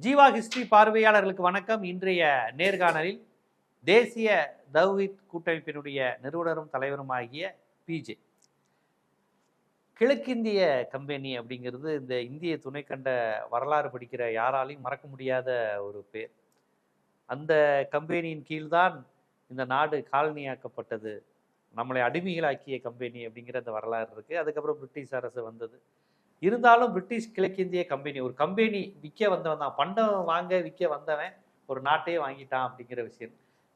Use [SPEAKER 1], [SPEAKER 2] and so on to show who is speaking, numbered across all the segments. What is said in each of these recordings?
[SPEAKER 1] Jeeva history பார்வையாளர்களுக்கு வணக்கம். இன்றைய நேர்காணலில் தேசிய தௌஹீத் கூட்டமைப்பினுடைய நிறுவனரும் தலைவருமாகிய பிஜே. கிழக்கிந்திய கம்பெனி அப்படிங்கிறது இந்த இந்திய துணைக்கண்ட வரலாறு படிக்கிற யாராலையும் மறக்க முடியாத ஒரு பேர். அந்த கம்பெனியின் கீழ்தான் இந்த நாடு காலனியாக்கப்பட்டது, நம்மளை அடிமைகளாக்கிய கம்பெனி அப்படிங்கிற அந்த வரலாறு இருக்குது. அதுக்கப்புறம் பிரிட்டிஷ் அரசு வந்தது. இருந்தாலும் பிரிட்டிஷ் கிழக்கிந்திய கம்பெனி ஒரு கம்பெனி விற்க வந்தவன் தான், பண்டம் வாங்க விற்க வந்தவன் ஒரு நாட்டையே வாங்கிட்டான் அப்படிங்கிற விஷயம்.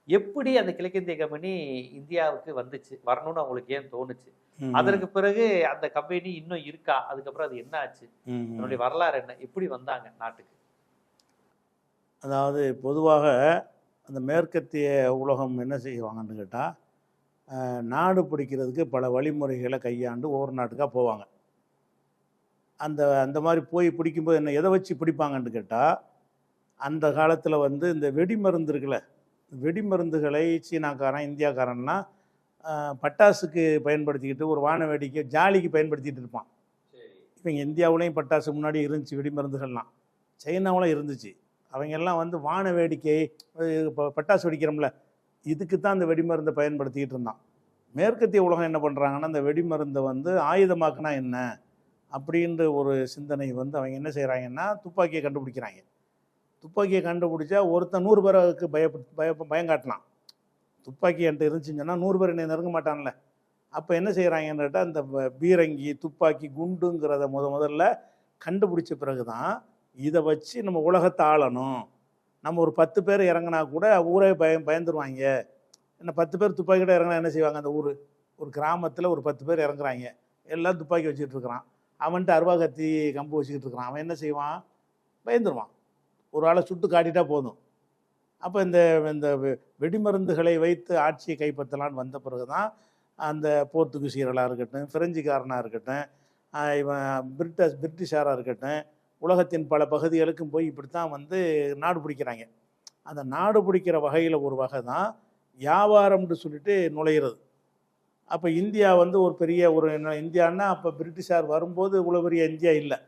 [SPEAKER 1] எப்படி அந்த கிழக்கிந்திய கம்பெனி இந்தியாவுக்கு வந்துச்சு, வரணும்னு அவங்களுக்கு ஏன் தோணுச்சு, அதற்கு பிறகு அந்த கம்பெனி இன்னும் இருக்கா, அதுக்கப்புறம் அது என்ன ஆச்சு, அதனுடைய வரலாறு என்ன, எப்படி வந்தாங்க நாட்டுக்கு?
[SPEAKER 2] அதாவது பொதுவாக அந்த மேற்கத்திய உலகம் என்ன செய்வாங்கன்னு கேட்டால், நாடு பிடிக்கிறதுக்கு பல வழிமுறைகளை கையாண்டு ஒவ்வொரு நாட்டுக்காக போவாங்க. அந்த மாதிரி போய் பிடிக்கும்போது என்ன எதை வச்சு பிடிப்பாங்கன்னு கேட்டால், அந்த காலத்தில் இந்த வெடிமருந்து இருக்குல்ல, வெடிமருந்துகளை சீனாக்காரன் இந்தியாக்காரன்லாம் பட்டாசுக்கு பயன்படுத்திக்கிட்டு ஒரு வான வேடிக்கை ஜாலிக்கு பயன்படுத்திகிட்டு இருப்பான். இப்போ இங்கே இந்தியாவிலையும் பட்டாசு முன்னாடி இருந்துச்சு, வெடிமருந்துகள்லாம் சைனாவில் இருந்துச்சு. அவங்கெல்லாம் வான வேடிக்கை பட்டாசு வெடிக்கிறோம்ல, இதுக்கு தான் அந்த வெடிமருந்தை பயன்படுத்திக்கிட்டு இருந்தான். மேற்கத்திய உலகம் என்ன பண்ணுறாங்கன்னா, அந்த வெடிமருந்தை ஆயுதமாக்குனா என்ன அப்படின்ற ஒரு சிந்தனை அவங்க என்ன செய்கிறாங்கன்னா, துப்பாக்கியை கண்டுபிடிக்கிறாங்க. துப்பாக்கியை கண்டுபிடிச்சா ஒருத்தன் 100 பேருக்கு பயம் காட்டலாம். துப்பாக்கி என்கிட்ட இருந்துச்சுன்னு சொன்னால் 100 பேர் என்னை நெருங்க மாட்டான்ல. அப்போ என்ன செய்கிறாங்கன்னு கேட்டால், இந்த பீரங்கி துப்பாக்கி குண்டுங்கிறத முதல்ல கண்டுபிடிச்ச பிறகு தான் இதை வச்சு நம்ம உலகத்தை ஆளணும். நம்ம ஒரு 10 பேர் இறங்கினா கூட ஊரே பயந்துருவாங்க. என்ன 10 பேர் துப்பாக்கிட்ட இறங்கினா என்ன செய்வாங்க, அந்த ஊர் ஒரு கிராமத்தில் ஒரு 10 பேர் இறங்குறாங்க, எல்லாம் துப்பாக்கி வச்சுக்கிட்டு இருக்கிறான், அவன்கிட்ட அருவா கத்தி கம்பு வச்சுக்கிட்டு இருக்கிறான், அவன் என்ன செய்வான், பயந்துருவான். ஒரு ஆளை சுட்டு காட்டிட்டா போதும். அப்போ இந்த வெடிமருந்துகளை வைத்து ஆட்சியை கைப்பற்றலான்னு வந்த பிறகு தான் அந்த போர்த்துகீசியர்களாக இருக்கட்டும், பிரெஞ்சுக்காரனாக இருக்கட்டும், இவன் பிரிட்டிஷாராக இருக்கட்டும், உலகத்தின் பல பகுதிகளுக்கும் போய் இப்படித்தான் நாடு பிடிக்கிறாங்க. அந்த நாடு பிடிக்கிற வகையில் ஒரு வகை தான் வியாபாரம்னு சொல்லிட்டு நுழையிறது. அப்போ இந்தியா ஒரு பெரிய ஒரு இந்தியான்னா அப்போ பிரிட்டிஷார் வரும்போது இவ்வளோ பெரிய இந்தியா இல்லை,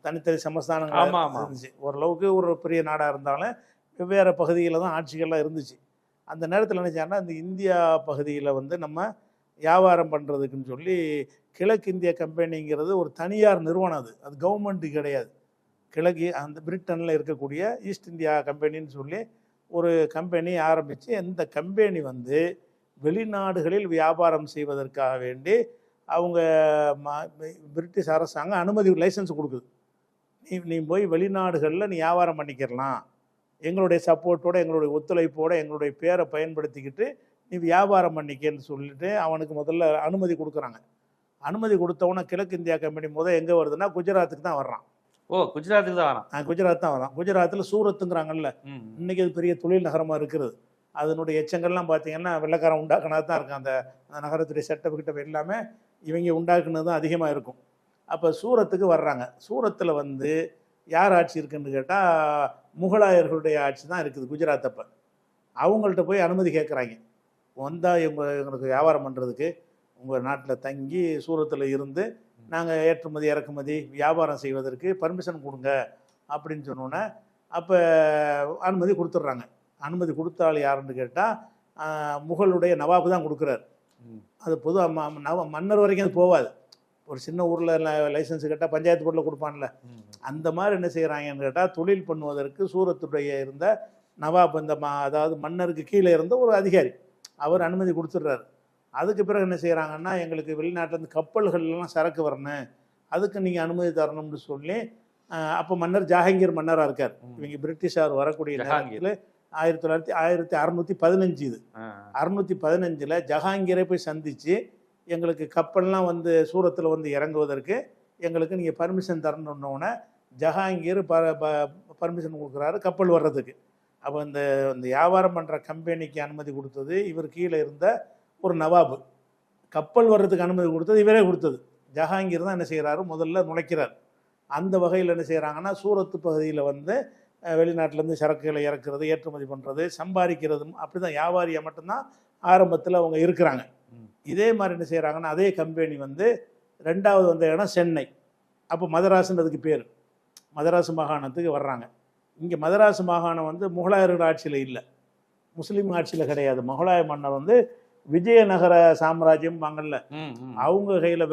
[SPEAKER 2] தனித்தனி சமஸ்தானங்கள் இருந்துச்சு. ஓரளவுக்கு ஒரு பெரிய நாடாக இருந்தாலும் வெவ்வேறு பகுதியில் தான் ஆட்சிகள்லாம் இருந்துச்சு. அந்த நேரத்தில் நினச்சாங்கன்னா, இந்த இந்தியா பகுதியில் நம்ம வியாபாரம் பண்ணுறதுக்குன்னு சொல்லி கிழக்கிந்திய கம்பெனிங்கிறது ஒரு தனியார் நிறுவனம். அது கவர்மெண்ட்டு கிடையாது. அந்த பிரிட்டனில் இருக்கக்கூடிய ஈஸ்ட் இந்தியா கம்பெனின்னு சொல்லி ஒரு கம்பெனி ஆரம்பித்து, இந்த கம்பெனி வெளிநாடுகளில் வியாபாரம் செய்வதற்காக வேண்டி அவங்க பிரிட்டிஷ் அரசாங்கம் அனுமதி லைசன்ஸ் கொடுக்குது. நீ போய் வெளிநாடுகளில் நீ வியாபாரம் பண்ணிக்கிறலாம், எங்களுடைய சப்போர்ட்டோடு எங்களுடைய ஒத்துழைப்போடு எங்களுடைய பேரை பயன்படுத்திக்கிட்டு நீ வியாபாரம் பண்ணிக்கன்னு சொல்லிட்டு அவனுக்கு முதல்ல அனுமதி கொடுக்குறாங்க. அனுமதி கொடுத்தவொன்னே கிழக்கு இந்தியா கம்பெனி எங்கே வருதுன்னா குஜராத்துக்கு தான் வர்றான்.
[SPEAKER 1] குஜராத்துக்கு தான் வரான்.
[SPEAKER 2] குஜராத் தான் வரான். குஜராத்தில் சூரத்துங்கிறாங்கல்ல, இன்றைக்கி அது பெரிய தொழில் நகரமாக இருக்கிறது. அதனுடைய எச்சங்கள்லாம் பார்த்தீங்கன்னா வெள்ளைக்காரன் உண்டாக்குனது தான் இருக்கும். அந்த நகரத்துடைய செட்டப் எல்லாமே இவங்க உண்டாக்குனது தான் அதிகமாக இருக்கும். அப்போ சூரத்துக்கு வர்றாங்க. சூரத்தில் யார் ஆட்சி இருக்குன்னு கேட்டால் முகலாயர்களுடைய ஆட்சி தான் இருக்குது குஜராத். அப்போ அவங்கள்ட்ட போய் அனுமதி கேட்குறாங்க, வந்தால் எங்களுக்கு வியாபாரம் பண்ணுறதுக்கு உங்கள் நாட்டில் தங்கி சூரத்தில் இருந்து நாங்கள் ஏற்றுமதி இறக்குமதி வியாபாரம் செய்வதற்கு பர்மிஷன் கொடுங்க அப்படின்னு சொன்னோன்னே அப்போ அனுமதி கொடுத்துட்றாங்க. அனுமதி கொடுத்தால் யாருன்னு கேட்டால் முகலுடைய நவாபு தான் கொடுக்குறாரு. அது பொது மன்னர் வரைக்கும் அது போகாது. ஒரு சின்ன ஊரில் லைசன்ஸ் கேட்டால் பஞ்சாயத்து போர்டில் கொடுப்பான்ல, அந்த மாதிரி என்ன செய்கிறாங்கன்னு கேட்டால் தொழில் பண்ணுவதற்கு சூரத்துடைய இருந்த நவாப், அதாவது மன்னருக்கு கீழே இருந்த ஒரு அதிகாரி, அவர் அனுமதி கொடுத்துட்றாரு. அதுக்கு பிறகு என்ன செய்கிறாங்கன்னா, எங்களுக்கு வெளிநாட்டிலேருந்து கப்பல்கள்லாம் சரக்கு வரணும், அதுக்கு நீங்கள் அனுமதி தரணும்னு சொல்லி அப்போ மன்னர் ஜஹாங்கீர் மன்னராக இருக்கார். இவங்க பிரிட்டிஷார் வரக்கூடிய நேரத்தில் 1615 இது 615 ஜஹாங்கீரை போய் சந்தித்து எங்களுக்கு கப்பல்லாம் சூரத்தில் இறங்குவதற்கு எங்களுக்கு நீங்கள் பர்மிஷன் தரணுன்னொன்னே ஜஹாங்கீர் பர்மிஷன் கொடுக்குறாரு கப்பல் வர்றதுக்கு. அப்போ இந்த வியாபாரம் பண்ணுற கம்பெனிக்கு அனுமதி கொடுத்தது இவர் கீழே இருந்த ஒரு நவாபு, கப்பல் வர்றதுக்கு அனுமதி கொடுத்தது இவரே கொடுத்தது. ஜஹாங்கீர் தான் என்ன செய்கிறாரு, முதல்ல நுழைக்கிறார். அந்த வகையில் என்ன செய்கிறாங்கன்னா, சூரத்து பகுதியில் வெளிநாட்டிலேருந்து சரக்குகளை இறக்குறது, ஏற்றுமதி பண்ணுறது, சம்பாதிக்கிறதும் அப்படி தான் வியாபாரியாக மட்டும்தான் ஆரம்பத்தில் அவங்க இருக்கிறாங்க. இதே மாதிரி என்ன செய்கிறாங்கன்னா, அதே கம்பெனி 2வது வந்த இடம் சென்னை. அப்போ மதராசுன்றதுக்கு பேர், மதராசு மாகாணத்துக்கு வர்றாங்க. இங்கே மதராஸ் மாகாணம் வந்து முகலாயர்கள் ஆட்சியில் இல்லை, முஸ்லீம் ஆட்சியில் கிடையாது. முகலாய மன்னர் வந்து விஜயநகர சாம்ராஜ்யம் வாங்கல, அவங்க கையில்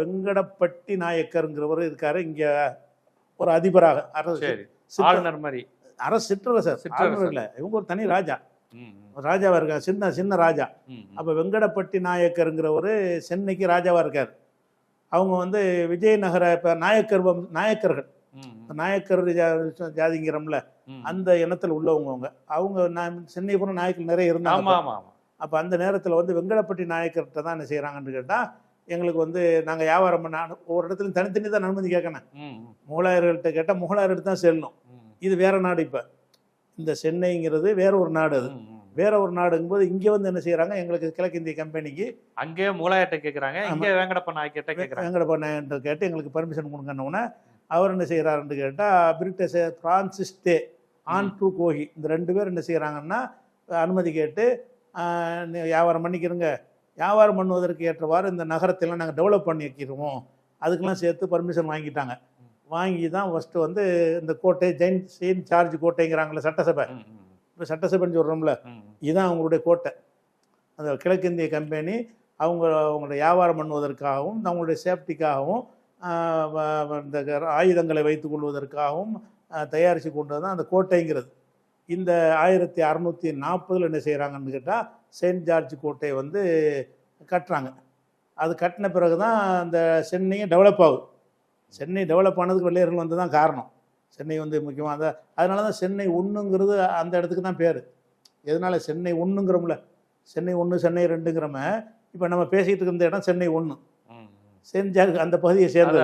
[SPEAKER 2] வெங்கடப்பட்டி நாயக்கருங்கிறவர் இருக்காரு இங்கே ஒரு அதிபராக,
[SPEAKER 1] ஆளுநர் மாதிரி,
[SPEAKER 2] அரசு சிற்றரசர், ஆளுநர் இல்லை, இவங்க ஒரு தனி ராஜா, ராஜாவா இருக்கார், சின்ன ராஜா. அப்போ வெங்கடப்பட்டி நாயக்கருங்கிறவர் சென்னைக்கு ராஜாவா இருக்கார். அவங்க வந்து விஜயநகர இப்போ நாயக்கர்கள் நாயக்கர் ஜாதிங்கிறோம்ல, அந்த இனத்தில் உள்ளவங்க அவங்க சென்னை பூரா நாயக்கர் நிறைய இருந்தாங்க. அப்போ அந்த நேரத்தில் வந்து வெங்கடப்பட்டி நாயக்கர்கிட்ட தான் என்ன செய்கிறாங்கன்னு கேட்டால், எங்களுக்கு வந்து நாங்கள் வியாபாரம் பண்ண ஒரு இடத்துல தனித்தனி தான் அனுமதி கேட்கணும். முகலாயர்கள்ட்ட கேட்டால் முகலாயர்கிட்ட தான் செல்லணும். இது வேற நாடு. இப்போ இந்த சென்னைங்கிறது வேற ஒரு நாடு. அது வேற ஒரு நாடுங்கும்போது இங்கே வந்து என்ன செய்கிறாங்க, எங்களுக்கு கிழக்கிந்திய கம்பெனிக்கு
[SPEAKER 1] அங்கே முகலாயர்கிட்ட கேட்குறாங்க, இங்கே வேங்கடப்ப நாயக்கிட்ட கேட்குறாங்க.
[SPEAKER 2] வேங்கடப்ப நாயன்ட்ட கேட்டு எங்களுக்கு பர்மிஷன் கொடுங்கன்னொன்னே அவர் என்ன செய்கிறாருன்னு கேட்டால், பிரிட்டிஷ் பிரான்சிஸ் டே ஆண்ட்ரூ கோஹி இந்த 2 பேர் என்ன செய்கிறாங்கன்னா அனுமதி கேட்டு வியாபாரம் பண்ணிக்கிறோங்க, வியாபாரம் பண்ணுவதற்கு ஏற்றவாறு இந்த நகரத்தெல்லாம் நாங்கள் டெவலப் பண்ணி வைக்கிறோம், அதுக்கெல்லாம் சேர்த்து பர்மிஷன் வாங்கிட்டாங்க. வாங்கி தான் ஃபஸ்ட்டு வந்து இந்த கோட்டை செயின்ட் ஜார்ஜ் கோட்டைங்கிறாங்களே சட்டசபை, இப்போ சட்டசபைன்னு சொல்கிறோம்ல, இதுதான் அவங்களுடைய கோட்டை. அந்த கிழக்கிந்திய கம்பெனி அவங்களோட வியாபாரம் பண்ணுவதற்காகவும் அவங்களுடைய சேஃப்டிக்காகவும் இந்த ஆயுதங்களை வைத்துக் கொள்வதற்காகவும் தயாரித்து கொண்டது தான் அந்த கோட்டைங்கிறது. இந்த 1640 என்ன செய்கிறாங்கன்னு கேட்டால், செயின்ட் ஜார்ஜ் கோட்டையை வந்து கட்டுறாங்க. அது கட்டின பிறகு தான் அந்த சென்னையும் டெவலப் ஆகுது. சென்னை டெவலப் ஆனதுக்கு வெள்ளையர்கள் வந்து தான் காரணம். சென்னை வந்து முக்கியமாக அதனால தான் சென்னை 1ங்கிறது அந்த இடத்துக்கு தான் பேர். எதனால சென்னை 1ங்கிறோம்ல, சென்னை 1 சென்னை 2ங்கிறோம, இப்போ நம்ம பேசிகிட்டு இருந்த இடம் சென்னை 1, செயின்ட் ஜார்ஜ் அந்த பகுதியை சேர்ந்தது.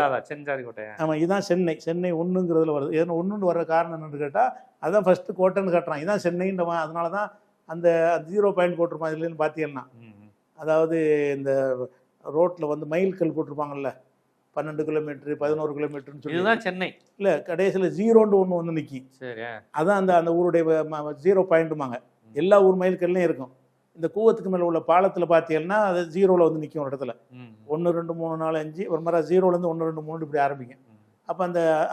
[SPEAKER 2] ஆமாம், இதுதான் சென்னை 1ங்கிறதுல வருது. ஏன்னா 1ன்னு வர காரணம் என்னன்னு கேட்டால், அதுதான் ஃபஸ்ட்டு கோட்டைன்னு கட்டுறான், இதுதான் சென்னைன்ற. அதனால தான் அந்த 0 பாயிண்ட் போட்டிருப்பான் இதுலன்னு பார்த்தீங்கன்னா, அதாவது இந்த ரோட்டில் வந்து மைல்கல் போட்டிருப்பாங்கல்ல, 12 கிலோமீட்டர் 11 கிலோமீட்டர்னு சொல்லி,
[SPEAKER 1] இதுதான் சென்னை.
[SPEAKER 2] இல்லை, கடைசியில் 0ன்னு ஒன்று வந்து நிற்கி, அதான் அந்த ஊருடைய 0 பாயிண்ட்டுமாங்க. எல்லா ஊர் மைல்கல்லையும் இருக்கும். இந்த கூவத்துக்கு மேலே உள்ள பாலத்தில் பார்த்தீங்கன்னா அது 0வில் வந்து நிற்கும் ஒரு இடத்துல. 1 2 3 4 5 ஒரு மாதிரி 0லேருந்து 1 2 3 இப்படி ஆரம்பிக்கும். அப்போ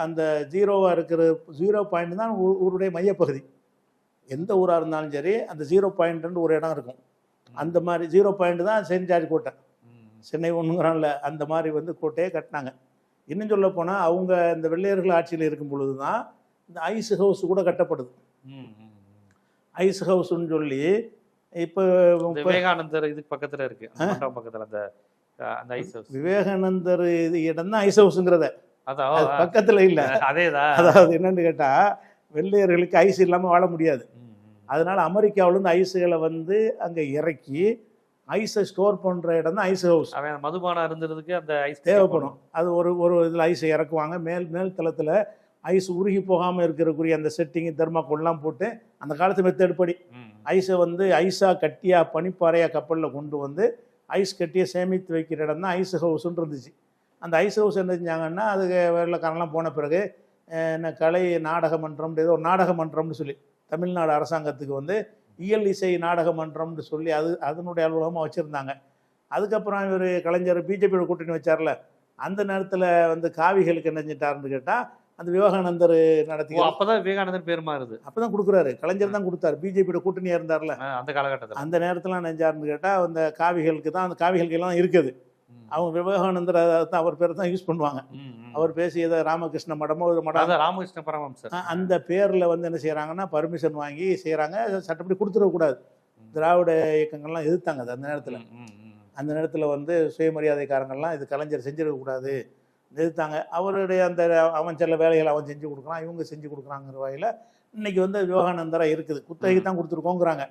[SPEAKER 2] அந்த 0வாக இருக்கிற 0 பாயிண்ட் தான் ஊருடைய மையப்பகுதி. எந்த ஊராக இருந்தாலும் சரி அந்த 0 பாயிண்ட்னு ஒரு இடம் இருக்கும். அந்த மாதிரி 0 பாயிண்ட் தான் செயின்ட் ஜார்ஜ் கோட்டை. சென்னை 1ங்கிறான்ல, அந்த மாதிரி வந்து கோட்டையை கட்டினாங்க. இன்னும் சொல்ல போனால் அவங்க இந்த வெள்ளையர்கள் ஆட்சியில் இருக்கும் பொழுது தான் இந்த ஐஸ் ஹவுஸ் கூட கட்டப்படுது. ஐஸ் ஹவுஸ்ன்னு சொல்லி இப்போ
[SPEAKER 1] விவேகானந்தர் இதுக்கு பக்கத்தில் இருக்கு, பக்கத்தில் அந்த ஐஸ் ஹவுஸ்.
[SPEAKER 2] விவேகானந்தர் இது இடம் தான் ஐஸ் ஹவுஸுங்கிறத பக்கத்தில் இல்லை.
[SPEAKER 1] அதேதான்.
[SPEAKER 2] அதாவது என்னன்னு கேட்டால், வெள்ளையர்களுக்கு ஐஸ் இல்லாமல் வாழ முடியாது. அதனால அமெரிக்காவிலேருந்து ஐஸுகளை வந்து அங்கே இறக்கி ஐஸை ஸ்டோர் பண்ணுற இடம் தான் ஐஸ் ஹவுஸ்.
[SPEAKER 1] மதுபானம் இருந்துறதுக்கு அந்த ஐஸ்
[SPEAKER 2] தேவைப்படும். அது ஒரு இதில் ஐஸை இறக்குவாங்க. மேல் தளத்தில் ஐஸ் உருகி போகாமல் இருக்கிறக்குரிய அந்த செட்டிங்கு தெர்மாக்கோல்லாம் போட்டு அந்த காலத்து மெத்தேடுப்படி ஐஸை வந்து ஐஸாக கட்டியாக பனிப்பாறையாக கப்பலில் கொண்டு வந்து ஐஸ் கட்டியை சேமித்து வைக்கிற இடம் தான் ஐஸ் ஹவுஸ்ன்னு இருந்துச்சு. அந்த ஐஸ் ஹவுஸ் என்ன செஞ்சாங்கன்னா, அதுக்கு வெள்ளக்காரெல்லாம் போன பிறகு என்ன கலை நாடக மன்றம், ஏதோ ஒரு நாடக மன்றம்னு சொல்லி தமிழ்நாடு அரசாங்கத்துக்கு வந்து இயல் இசை நாடக மன்றம்னு சொல்லி அதனுடைய அலுவலகமாக வச்சுருந்தாங்க. அதுக்கப்புறம் இவர் கலைஞர் பிஜேபியோட கூட்டணி வச்சார்ல, அந்த நேரத்தில் வந்து காவிகளுக்கு என்ன செஞ்சிட்டாருன்னு கேட்டால், அந்த விவேகானந்தர் நடத்தி
[SPEAKER 1] அப்போதான் விவேகானந்தர் பேர் மாறுது.
[SPEAKER 2] அப்போ தான் கொடுக்குறாரு, கலைஞர் தான் கொடுத்தாரு. பிஜேபியோட கூட்டணியாக இருந்தார்ல
[SPEAKER 1] அந்த காலகட்டத்தில்.
[SPEAKER 2] அந்த நேரத்தில் நெஞ்சாருன்னு கேட்டால் அந்த காவிகளுக்கு தான், அந்த காவிகளுக்கெல்லாம் இருக்குது. அவங்க விவேகானந்தர் தான் அவர் பேரை தான் யூஸ் பண்ணுவாங்க. அவர் பேசியதை ராமகிருஷ்ண மடமோ
[SPEAKER 1] ராமகிருஷ்ண பரமஹம்சர்
[SPEAKER 2] அந்த பேரில் வந்து என்ன செய்கிறாங்கன்னா பர்மிஷன் வாங்கி செய்கிறாங்க. சட்டப்படி கொடுத்துடக்கூடாது. திராவிட இயக்கங்கள்லாம் எதிர்த்தாங்க அது அந்த நேரத்தில் வந்து சுயமரியாதைக்காரங்கள்லாம் இது கலைஞர் செஞ்சிடக்கூடாது எதிர்த்தாங்க. அவருடைய அந்த அவன் சில வேலைகளை அவன் செஞ்சு கொடுக்குறான், இவங்க செஞ்சு கொடுக்குறாங்கிற வகையில் இன்னைக்கு வந்து விவேகானந்தராக இருக்குது. குத்தகை தான் கொடுத்துருக்கோங்கிறாங்க.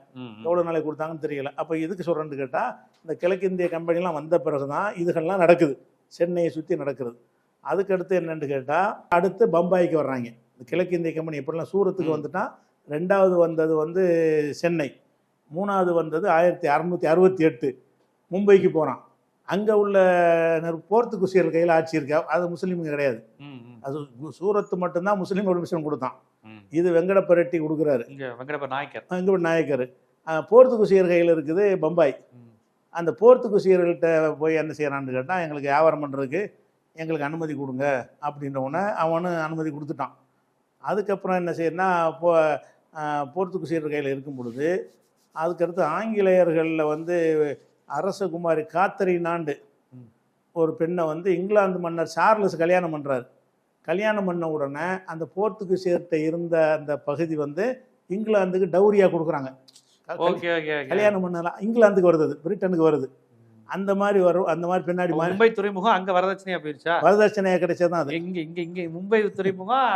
[SPEAKER 2] எவ்வளோ நாளைக்கு கொடுத்தாங்கன்னு தெரியல. அப்போ எதுக்கு சொல்கிறேன்னு கேட்டால், இந்த கிழக்கிந்திய கம்பெனிலாம் வந்த பிறகு தான் இதுகள்லாம் நடக்குது, சென்னையை சுற்றி நடக்கிறது. அதுக்கடுத்து என்னென்னு கேட்டால், அடுத்து பம்பாய்க்கு வர்றாங்க. இந்த கிழக்கிந்திய கம்பெனி எப்படிலாம் சூரத்துக்கு வந்துட்டால், 2வது வந்தது வந்து சென்னை, 3வது வந்தது 1668 மும்பைக்கு போகிறான். அங்கே உள்ள போர்த்துகீசியர் கையில் ஆட்சி இருக்கா, அது முஸ்லீமுங்க கிடையாது. அது சூரத்து மட்டும்தான் முஸ்லீம் பர்மிஷன் கொடுத்தான். இது வெங்கடப்ப ரெட்டி கொடுக்குறாரு,
[SPEAKER 1] வெங்கடப்ப
[SPEAKER 2] நாயக்கர். போர்த்துகீசியர் கையில் இருக்குது பம்பாய். அந்த போர்த்துகீசியர்கள்ட்ட போய் என்ன செய்யறான்னு கேட்டால், எங்களுக்கு வியாபாரம் பண்ணுறதுக்கு எங்களுக்கு அனுமதி கொடுங்க அப்படின்ற உடனே அவனு அனுமதி கொடுத்துட்டான். அதுக்கப்புறம் என்ன செய்யணும்னா போர்த்துகீசியர் கையில் இருக்கும் பொழுது அதுக்கடுத்து ஆங்கிலேயர்களில் வந்து அரசகுமாரி காத்தரினாண்டு
[SPEAKER 1] ம்.
[SPEAKER 2] ஒரு பெண்ணை வந்து இங்கிலாந்து மன்னர் சார்லஸ் கல்யாணம் பண்ணுறாரு. கல்யாணம் பண்ண உடனே அந்த போர்த்துகீசியர்கிட்ட இருந்த அந்த பகுதி வந்து இங்கிலாந்துக்கு டௌரியாக கொடுக்குறாங்க.
[SPEAKER 1] Okay okay okay.
[SPEAKER 2] கல்யாணம் பண்ணலாம் இங்கிலாந்துக்கு வருது, பிரிட்டனுக்கு வருது. அந்த மாதிரி வரும். அந்த மாதிரி பின்னாடி
[SPEAKER 1] மும்பை துறைமுகம் அங்க வரதட்சணையா போயிருச்சா?
[SPEAKER 2] வரதட்சணையாக கிடைச்சதான் அது.
[SPEAKER 1] இங்க இங்க இங்க மும்பை துறைமுகம்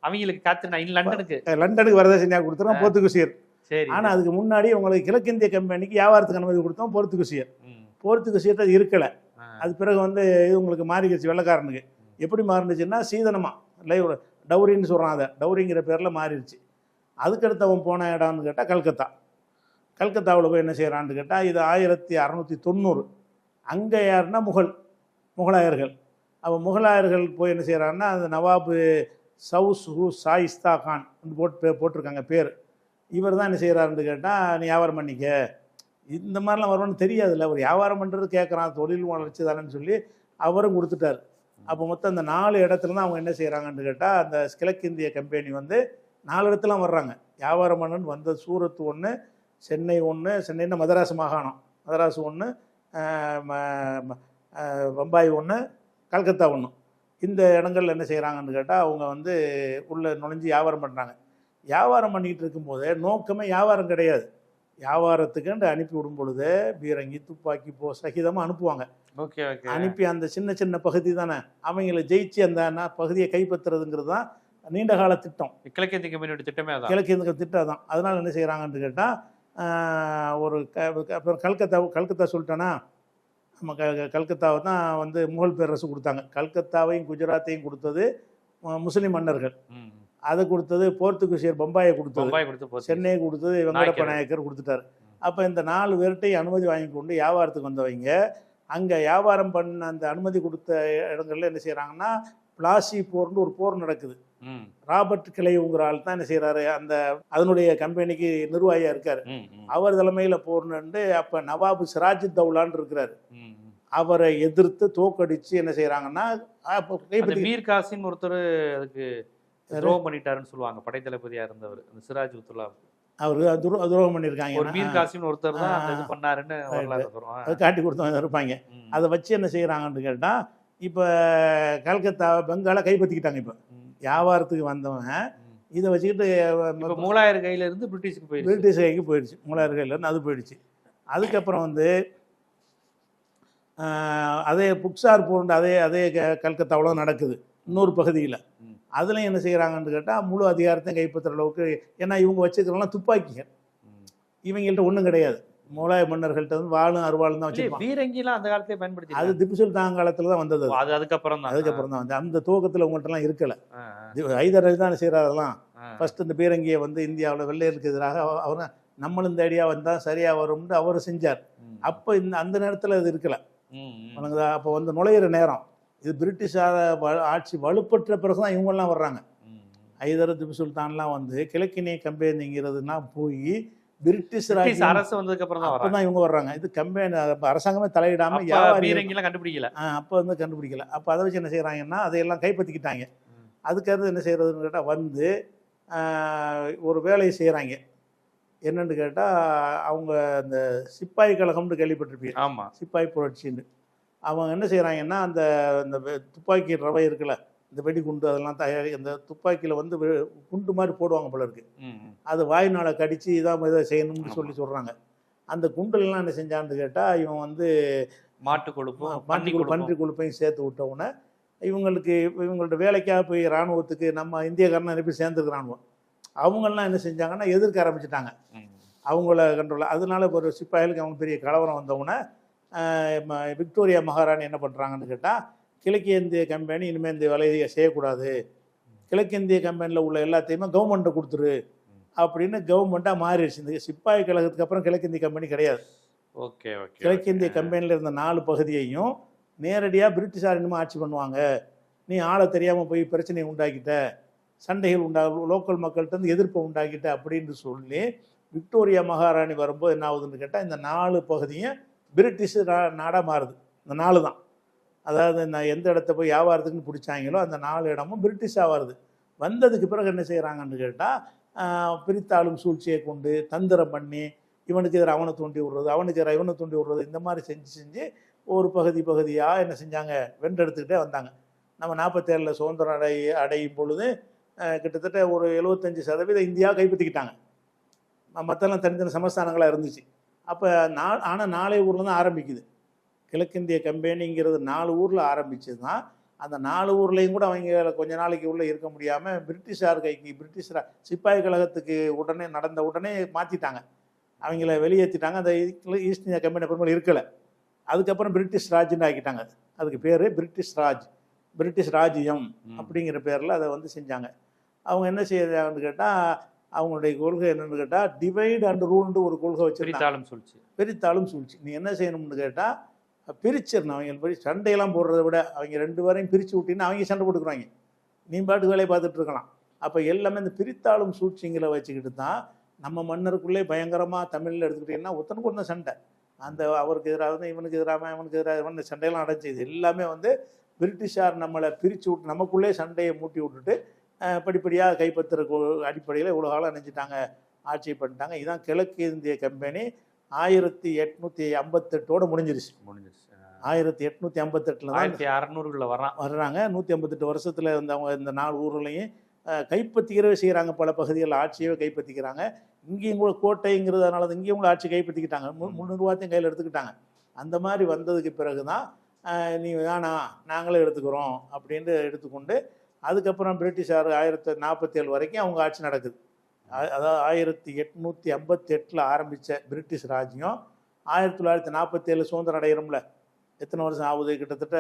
[SPEAKER 1] அவங்களுக்கு காத்து லண்டனுக்கு
[SPEAKER 2] லண்டனுக்கு வரதட்சணையாக கொடுத்துறோம் போர்த்துகீசியர்.
[SPEAKER 1] சரி.
[SPEAKER 2] ஆனால் அதுக்கு முன்னாடி உங்களுக்கு கிழக்கிந்திய கம்பெனிக்கு வியாபாரத்துக்கு அனுமதி கொடுத்தோம் போர்த்துகீசியர். போர்த்துகீசியர் அது இருக்கலை. அது பிறகு வந்து இது உங்களுக்கு மாறிடுச்சு வெள்ளைக்காரனுக்கு. எப்படி மாறிடுச்சுன்னா சீதனமாக லைவ் டௌரின்னு சொல்கிறான், அதை டௌரிங்கிற பேரில் மாறிடுச்சு. அதுக்கடுத்து அவன் போன இடம்னு கேட்டால் கல்கத்தா. கல்கத்தாவில் போய் என்ன செய்கிறான்னு கேட்டால் இது 1690. அங்கே யாருன்னா முகலாயர்கள். அவன் முகலாயர்கள் போய் என்ன செய்கிறான்னா அந்த நவாபு சவுசு சாயிஸ்தா கான் போட்டிருக்காங்க பேர். இவர் தான் என்ன செய்கிறாருன்னு கேட்டால் நீ வியாபாரம் பண்ணிக்க, இந்த மாதிரிலாம் வருவான்னு தெரியாதுல்ல, ஒரு வியாபாரம் பண்ணுறது கேட்குறான், தொழில் வளர்ச்சி தானேன்னு சொல்லி அவரும் கொடுத்துட்டார். அப்போ மொத்தம் அந்த 4 இடத்துல தான் அவங்க என்ன செய்கிறாங்கன்னு கேட்டால் அந்த கிழக்கிந்திய கம்பெனி வந்து 4 இடத்துல வர்றாங்க. வியாபாரம் பண்ணுன்னு வந்த சூரத் ஒன்று, சென்னை ஒன்று, சென்னைன்னா மதராஸ் மாகாணம், மதராஸ் ஒன்று, பம்பாய் ஒன்று, கல்கத்தா ஒன்று. இந்த இடங்கள்ல என்ன செய்கிறாங்கன்னு கேட்டால் அவங்க வந்து உள்ளே நுழைஞ்சு வியாபாரம் பண்ணுறாங்க. வியாபாரம் பண்ணிக்கிட்டு இருக்கும்போது நோக்கமே வியாபாரம் கிடையாது. வியாபாரத்துக்குன்னு அனுப்பி விடும் பொழுது பீரங்கி துப்பாக்கி சகிதமாக அனுப்புவாங்க.
[SPEAKER 1] Okay okay.
[SPEAKER 2] அனுப்பி அந்த சின்ன சின்ன பகுதி தானே அவங்கள ஜெயிச்சு அந்த பகுதியை கைப்பற்றுறதுங்கிறது தான் நீண்ட கால திட்டம்.
[SPEAKER 1] கிழக்கிந்திய கம்பெனியோட திட்டமே அதான்.
[SPEAKER 2] கிழக்கிந்திய திட்டம் தான். அதனால் என்ன செய்கிறாங்கன்னு கேட்டால் ஒரு அப்புறம் கல்கத்தா சொல்லிட்டேன்னா நம்ம கல்கத்தாவை தான் வந்து முகல் பேரரசு கொடுத்தாங்க. கல்கத்தாவையும் குஜராத்தையும் கொடுத்தது முஸ்லீம் மன்னர்கள். அதை கொடுத்தது போர்த்துகீசியர் பம்பாயை கொடுத்தது, சென்னையை கொடுத்தது வெங்கடப்ப நாயக்கர் கொடுத்துட்டார். அப்போ இந்த 4 பேர்கிட்டையும் அனுமதி வாங்கி கொண்டு வியாபாரத்துக்கு வந்தவங்க அங்கே வியாபாரம் பண்ண அந்த அனுமதி கொடுத்த இடங்கள்ல என்ன செய்கிறாங்கன்னா பிளாசி போர்னு ஒரு போர் நடக்குது. ராபர்ட் கிளைவுங்கிற ஆள் தான் என்ன செய்கிறாரு, அந்த அதனுடைய கம்பெனிக்கு நிர்வாகியாக இருக்கார். அவர் தலைமையில் போர்னு அப்போ நவாபு சிராஜ் தௌலான்னு இருக்கிறாரு. அவரை எதிர்த்து தோக்கடிச்சு என்ன செய்கிறாங்கன்னா
[SPEAKER 1] மீர் காசிம் ஒருத்தர் அதுக்கு துரோகம் பண்ணிட்டாருன்னு சொல்லுவாங்க. படைத்தளபதியா இருந்தவர் அந்த சிராஜ் உத்துல்லா, அவர்
[SPEAKER 2] துரோகம் பண்ணியிருக்காங்க.
[SPEAKER 1] ஒரு மீர் காசிம் ஒருத்தர் தான் இது பண்ணாருன்னு
[SPEAKER 2] அதை காட்டி கொடுத்தவங்க இருப்பாங்க. அதை வச்சு என்ன செய்கிறாங்கன்னு கேட்டால் இப்போ கல்கத்தா பெங்காலை கைப்பற்றிக்கிட்டாங்க. இப்போ வியாபாரத்துக்கு வந்தவன் இதை வச்சுக்கிட்டு
[SPEAKER 1] முகலாயர் கையில இருந்து பிரிட்டிஷ்
[SPEAKER 2] கைக்கு போயிடுச்சு. முகலாயர் கையில இருந்து அது போயிடுச்சு. அதுக்கப்புறம் வந்து அதே புக்சார் போன்ற அதே கல்கத்தாவில் நடக்குது இன்னொரு பகுதியில். அதில் என்ன செய்கிறாங்கன்னு கேட்டால் முழு அதிகாரத்தையும் கைப்பற்றுற அளவுக்கு, ஏன்னா இவங்க வச்சுக்கிறலாம் துப்பாக்கிகள், இவங்கள்ட்ட ஒன்றும் கிடையாது. முகலாய மன்னர்கள்ட்ட வந்து வாழும் அருவாளும் தான் வச்சுருப்பாங்க.
[SPEAKER 1] பீரங்கிலாம் அந்த காலத்திலே பயன்படுத்தி,
[SPEAKER 2] அது திப்பு சுல்தான் காலத்தில் தான் வந்தது.
[SPEAKER 1] அதுக்கப்புறம்
[SPEAKER 2] தான் வந்து அந்த துவக்கத்தில் உங்கள்கிட்டலாம் இருக்கலை. ஹைதர் அலி தான் செய்கிறாரெல்லாம் ஃபஸ்ட் இந்த பீரங்கியை வந்து இந்தியாவில் வெள்ளையருக்கு எதிராக அவர் நம்மளும் இந்த ஐடியா வந்தால் சரியாக வரும்னு அவர் செஞ்சார். அப்போ அந்த நேரத்தில் அது இருக்கலை. அப்போ வந்து நுழையிற நேரம் இது பிரிட்டிஷ் ஆட்சி வலுப்பற்ற பிறகு தான் இவங்கெல்லாம் வர்றாங்க. ஹைதர் திப்பு சுல்தான்லாம் வந்து கிழக்கிந்திய கம்பெனிங்கிறதுனா போய் பிரிட்டிஷ்
[SPEAKER 1] அரசு வந்ததுக்கு அப்புறம்
[SPEAKER 2] தான் இவங்க வர்றாங்க. இது கம்பெனி அரசாங்கமே தலையிடாம
[SPEAKER 1] கண்டுபிடிக்கல.
[SPEAKER 2] அப்போ வந்து கண்டுபிடிக்கல. அப்போ அதை வச்சு என்ன செய்யறாங்கன்னா அதையெல்லாம் கைப்பற்றிக்கிட்டாங்க. அதுக்கடுத்து என்ன செய்யறதுன்னு கேட்டால் வந்து ஒரு வேலையை செய்கிறாங்க. என்னன்னு கேட்டால் அவங்க இந்த சிப்பாய் கழகம்னு கேள்விப்பட்டிருப்பீங்க.
[SPEAKER 1] ஆமாம்,
[SPEAKER 2] சிப்பாய் புரட்சின்னு. அவங்க என்ன செய்கிறாங்கன்னா அந்த துப்பாக்கி ரவை இருக்குல்ல, இந்த வெடிகுண்டு அதெல்லாம் தயாரி அந்த துப்பாக்கியில் வந்து குண்டு மாதிரி போடுவாங்க போல இருக்கு. அது வாய்நாளை கடித்து இதான் இதை செய்யணும்னு சொல்கிறாங்க. அந்த குண்டெல்லாம் என்ன செஞ்சான்னு கேட்டால் இவன் வந்து
[SPEAKER 1] மாட்டு கொழுப்பும்
[SPEAKER 2] பன்றி கொழுப்பையும் சேர்த்து விட்டவுடனே இவங்கள்ட்ட வேலைக்காக போய் இராணுவத்துக்கு நம்ம இந்தியக்காரனை அனுப்பி சேர்ந்துருக்கிறானுவோ அவங்கெல்லாம் என்ன செஞ்சாங்கன்னா எதிர்க்க ஆரம்பிச்சிட்டாங்க அவங்கள கண்ட்ரோல். அதனால ஒரு சிப்பாய்களுக்கு அவங்க பெரிய கலவரம் வந்தவுடனே விக்டோரியா மகாராணி என்ன பண்ணுறாங்கன்னு கேட்டால் கிழக்கிந்திய கம்பெனி இனிமேல் இந்த வேலையை செய்யக்கூடாது, கிழக்கிந்திய கம்பெனியில் உள்ள எல்லாத்தையுமே கவர்மெண்ட்டை கொடுத்துரு அப்படின்னு கவர்மெண்ட்டாக மாறிடுச்சு. இந்த சிப்பாய் கழகத்துக்கு அப்புறம் கிழக்கிந்திய கம்பெனி கிடையாது.
[SPEAKER 1] Okay okay.
[SPEAKER 2] கிழக்கிந்திய கம்பெனியில் இருந்த 4 பகுதியையும் நேரடியாக பிரிட்டிஷார் இன்னும் ஆட்சி பண்ணுவாங்க. நீ ஆளை தெரியாமல் போய் பிரச்சனையை உண்டாக்கிட்ட, சண்டைகள் லோக்கல் மக்கள்கிட்ட எதிர்ப்பை உண்டாக்கிட்ட அப்படின்னு சொல்லி விக்டோரியா மகாராணி வரும்போது என்ன ஆகுதுன்னு கேட்டால் இந்த 4 பகுதியும் பிரிட்டிஷ் நாடாக மாறுது. இந்த 4 தான், அதாவது நான் எந்த இடத்த போய் வியாபாரத்துக்குன்னு பிடிச்சாங்களோ அந்த 4 இடமும் பிரிட்டிஷாக வருது. வந்ததுக்கு பிறகு என்ன செய்கிறாங்கன்னு கேட்டால் பிரித்தாளும் சூழ்ச்சியை கொண்டு தந்திரம் பண்ணி இவனுக்கு எதிராக அவனை தூண்டி விடுறது, அவனுக்கு எதிராக இவனை தூண்டி விடுறது, இந்த மாதிரி செஞ்சு ஒரு பகுதியாக என்ன செஞ்சாங்க, வென்றெடுத்துக்கிட்டே வந்தாங்க. நம்ம 47 சுதந்திரம் அடையும் பொழுது கிட்டத்தட்ட ஒரு 75% இந்தியா கைப்பற்றிக்கிட்டாங்க. மற்றெல்லாம் தனித்தனி சமஸ்தானங்களாக இருந்துச்சு. அப்போ ஆனால் 4 ஊரில் தான் ஆரம்பிக்குது. கிழக்கிந்திய கம்பெனிங்கிறது 4 ஊரில் ஆரம்பிச்சது தான். அந்த 4 ஊர்லேயும் கூட அவங்க கொஞ்ச நாளைக்கு உள்ளே இருக்க முடியாமல் பிரிட்டிஷார் கைக்கு, பிரிட்டிஷ் சிப்பாய் கழகத்துக்கு நடந்த உடனே மாற்றிட்டாங்க, அவங்கள வெளியேற்றிட்டாங்க. அந்த ஈஸ்ட் இந்தியா கம்பெனி அப்புறமா இருக்கலை. அதுக்கப்புறம் பிரிட்டிஷ் ராஜ்னு ஆக்கிட்டாங்க. அதுக்கு பேர் பிரிட்டிஷ் ராஜ்யம் அப்படிங்கிற பேரில் அதை வந்து செஞ்சாங்க. அவங்க என்ன செய்யறாங்கன்னு கேட்டால், அவங்களுடைய கொள்கை என்னென்னு கேட்டால் டிவைட் அண்ட் ரூல்னு ஒரு கொள்கை வச்சுருந்தாங்க. பிரித்தாளும் சூழ்ச்சி. நீ என்ன செய்யணும்னு கேட்டால் பிரிச்சிடணும். அவங்க போய் சண்டையெல்லாம் போடுறத விட அவங்க 2 பேரையும் பிரித்து விட்டிங்கன்னா அவங்க சண்டை போட்டுக்குறாங்க, நீ பாட்டுக்கு வேலையை பார்த்துட்டு இருக்கலாம். அப்போ எல்லாமே இந்த பிரித்தாளும் சூழ்ச்சிங்களை வச்சுக்கிட்டு தான் நம்ம மன்னருக்குள்ளே பயங்கரமாக தமிழில் எடுத்துக்கிட்டிங்கன்னா ஒருத்தனுக்கு ஒன்று சண்டை, அந்த அவருக்கு எதிராக இவனுக்கு எதிராக இவனுக்கு எதிராக இவன் சண்டையெல்லாம் அடைஞ்சிது. எல்லாமே வந்து பிரிட்டிஷார் நம்மளை பிரித்து விட்டு நமக்குள்ளே சண்டையை மூட்டி விட்டுட்டு படிப்படியாக கைப்பற்றுற அடிப்படையில் இவ்வளோ காலம் நினைச்சிட்டாங்க, ஆட்சி பண்ணிட்டாங்க. இதுதான் கிழக்கு இந்திய கம்பெனி 1858 முடிஞ்சிருச்சு. 1858
[SPEAKER 1] 1600
[SPEAKER 2] வர்றாங்க. 158 வருஷத்தில் அவங்க இந்த 4 ஊர்லையும் கைப்பற்றிக்கிறவே செய்கிறாங்க. பல பகுதிகளில் ஆட்சியவே கைப்பற்றிக்கிறாங்க. இங்கேயும் கூட கோட்டைங்கிறதுனால இங்கேயும் கூட ஆட்சி கைப்பற்றிக்கிட்டாங்க. 300 ரூபாத்தையும் கையில் எடுத்துக்கிட்டாங்க. அந்த மாதிரி வந்ததுக்கு பிறகு தான் நீ வேணாம் நாங்களே எடுத்துக்கிறோம் அப்படின்ட்டு எடுத்துக்கொண்டு அதுக்கப்புறம் பிரிட்டிஷார் 1847 வரைக்கும் அவங்க ஆட்சி நடக்குது. அதாவது 1858 ஆரம்பித்த பிரிட்டிஷ் ராஜ்யம் 1947 சுதந்திரம் அடைகிறோம்ல, எத்தனை வருஷம் ஆகுது? கிட்டத்தட்ட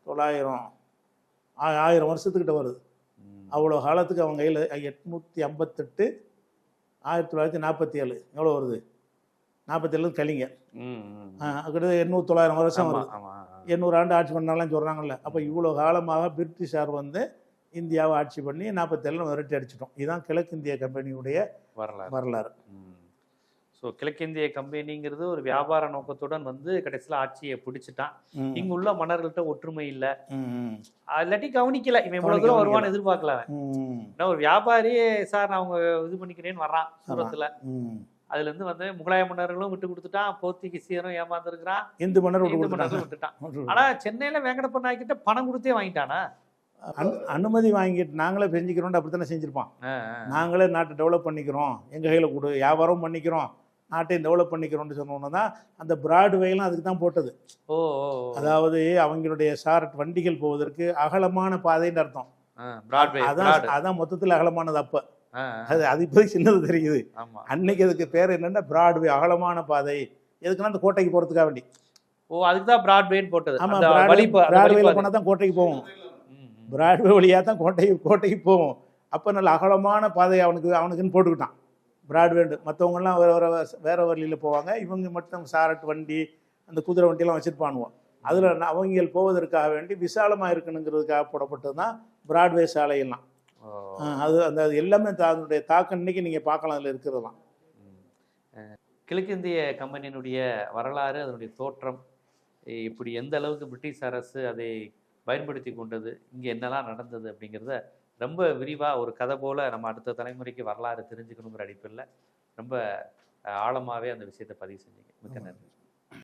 [SPEAKER 2] 1000 வருஷத்துக்கிட்ட வருது. அவ்வளோ காலத்துக்கு அவங்க கையில் 858 1947 எவ்வளோ வருது? 47 கலிங்க கிட்டத்தட்ட 800-900 வருஷம் வருது. 800 ஆண்டு ஆட்சி பண்ணாலும் சொல்கிறாங்கல்ல. அப்போ இவ்வளோ காலமாக பிரிட்டிஷார் வந்து இந்தியாவை ஆட்சி பண்ணி 47 விரட்டி அடிச்சிட்டோம். இதுதான் கிழக்கிந்திய கம்பெனியுடைய வரலாறு.
[SPEAKER 1] ஸோ கிழக்கிந்திய கம்பெனிங்கிறது ஒரு வியாபார நோக்கத்துடன் வந்து கடைசியில் ஆட்சியை பிடிச்சிட்டான். இங்க உள்ள மன்னர்கள்ட்ட ஒற்றுமை இல்லை, இல்லாட்டி கவனிக்கல. இவன் இவ்வளவு தூரம் வருவான்னு எதிர்பார்க்கல. ஏன்னா ஒரு வியாபாரியே சார் நான் அவங்க இது பண்ணிக்கிறேன்னு வர்றான் சூரத்துல. அதுல இருந்து வந்து முகலாய மன்னர்களும் விட்டு கொடுத்துட்டான், போர்த்துகீசியரும் ஏமாந்துருக்கிறான்,
[SPEAKER 2] இந்து மன்னரும்
[SPEAKER 1] விட்டுட்டான். ஆனா சென்னையில வேங்கடப்ப நாய்க்கிட்ட பணம் கொடுத்தே வாங்கிட்டானா?
[SPEAKER 2] அனுமதி வாங்கிட்டு நாங்களே செஞ்சுக்கிறோம் அப்படித்தானே செஞ்சிருப்பான். நாங்களே நாட்டை டெவலப் பண்ணிக்கிறோம், எங்க கையில கொடு, வியாபாரம் பண்ணிக்கிறோம், நாட்டையும் டெவலப் பண்ணிக்கிறோம்னு சொன்னோன்னா தான் அந்த பிராட்வேலாம் அதுக்கு தான் போட்டது. அதாவது அவங்களுடைய வண்டிகள் போவதற்கு அகலமான பாதைன்னு அர்த்தம். அதான் மொத்தத்தில் அகலமானது. அப்ப அது இப்போதைக்கு சின்னது தெரியுது. அன்னைக்கு அதுக்கு பேர் என்னன்னா பிராட்வே, அகலமான பாதை. எதுக்குன்னா அந்த கோட்டைக்கு போறதுக்காக வேண்டி.
[SPEAKER 1] அதுக்குதான் பிராட்வேன்னு போட்டது.
[SPEAKER 2] ஆமா, பிராட்வேல போனா தான் கோட்டைக்கு போவோம். பிராட்வே வழியாக தான் கோட்டைக்கு போவோம். அப்போ நல்ல அகலமான பாதை அவனுக்குன்னு போட்டுக்கிட்டான் பிராட்வேண்டு. மற்றவங்கலாம் வேற வழியில் போவாங்க, இவங்க மட்டும் சாரட் வண்டி அந்த குதிரை வண்டியெல்லாம் வச்சுருப்பானுவோம். அதில் அவங்க போவதற்காக வேண்டி விசாலமாக இருக்கணுங்கிறதுக்காக போடப்பட்டது தான் பிராட்வே சாலையெல்லாம். அது எல்லாமே அதனுடைய தாக்கம் இன்னைக்கு நீங்கள் பார்க்கலாம் அதில் இருக்கிறதெல்லாம்.
[SPEAKER 1] கிழக்கிந்திய கம்பெனியினுடைய வரலாறு, அதனுடைய தோற்றம், இப்படி எந்த அளவுக்கு பிரிட்டிஷ் அரசு அதை பயன்படுத்தி கொண்டது, இங்கே என்னெல்லாம் நடந்தது அப்படிங்கிறத ரொம்ப விரிவாக ஒரு கதை போல் நம்ம அடுத்த தலைமுறைக்கு வரலாறு தெரிஞ்சுக்கணுங்கிற அடிப்படையில் ரொம்ப ஆழமாகவே அந்த விஷயத்தை பதிவு செஞ்சீங்க. மிக்க நன்றி.